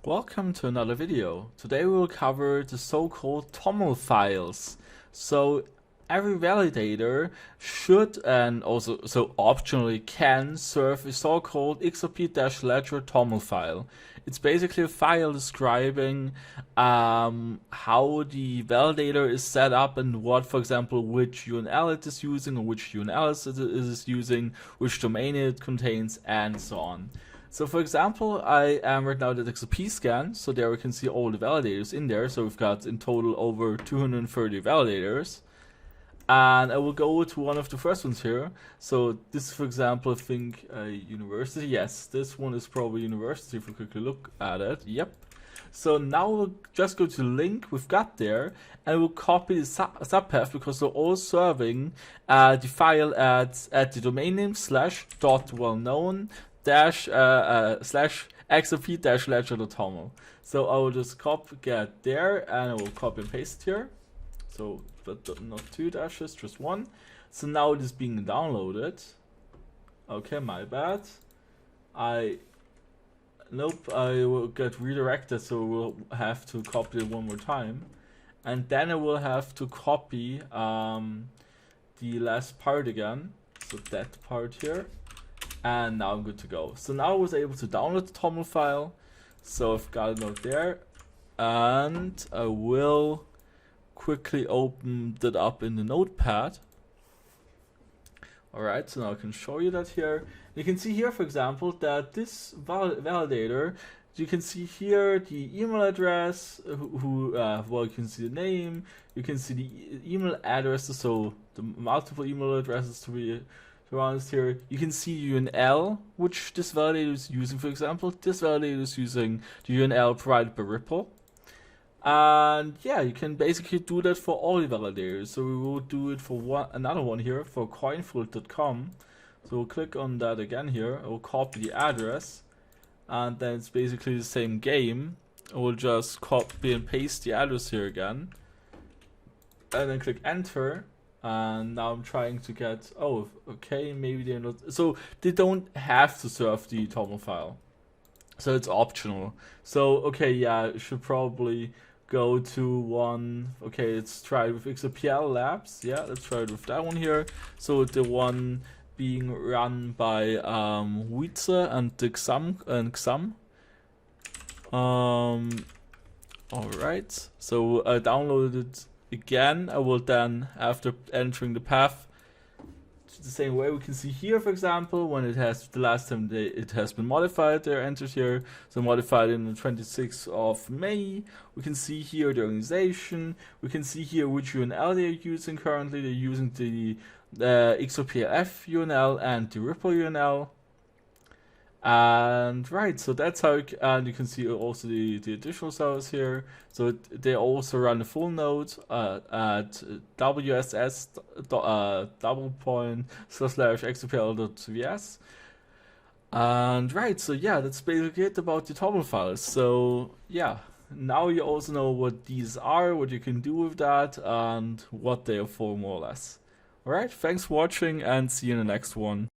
Welcome to another video. Today we will cover the so-called toml files. So every validator should and also optionally can serve a so-called XRP-Ledger toml file. It's basically a file describing how the validator is set up and what, for example, which URL it is using or which URLs it is using, which domain it contains, and so on. So for example, I am right now at XRP scan, so there we can see all the validators in there. So we've got in total over 230 validators. And I will go to one of the first ones here. So this, for example, I think university. Yes, this one is probably university if we quickly look at it. Yep. So now we'll just go to the link we've got there and we'll copy the subpath because they're all serving the file at the domain name /.wellknown /XRP ledger.toml. So I will just get there and I will copy and paste here. So, but not 2 dashes, just 1. So now it is being downloaded. Okay, my bad. Nope, I will get redirected, so we'll have to copy it one more time. And then I will have to copy the last part again. So that part here. And now I'm good to go. So now I was able to download the toml file. So I've got it out there. And I will quickly open that up in the notepad. Alright, so now I can show you that here. You can see here, for example, that this validator, you can see here the email address, well, you can see the name, you can see the email addresses, so the multiple email addresses to be honest here. You can see URL, which this validator is using. For example, this validator is using the URL provided by Ripple. And yeah, you can basically do that for all the validators. So we will do it for another one here for coinfold.com. So we'll click on that again here. I will copy the address, and then it's basically the same game. I will just copy and paste the address here again, and then click enter. And now I'm trying to get, oh, okay, maybe they're not, so they don't have to serve the toml file. So it's optional. So, okay, yeah, I should probably go to one, okay, let's try it with XRP Labs. Yeah, let's try it with that one here. So the one being run by Wietse and XAM. Alright, so I downloaded it again. I will then, after entering the path, the same way we can see here, for example, when it has the last time it has been modified, they're entered here. So modified in the 26th of May. We can see here the organization. We can see here which URL they're using currently. They're using the XRPLF URL and the Ripple URL. And right, so that's how and you can see also the additional servers here. So they also run the full node at wss://xrpl.vs. And right, so yeah, that's basically it about the toml files. So yeah, now you also know what these are, what you can do with that, and what they are for, more or less. Alright, thanks for watching and see you in the next one.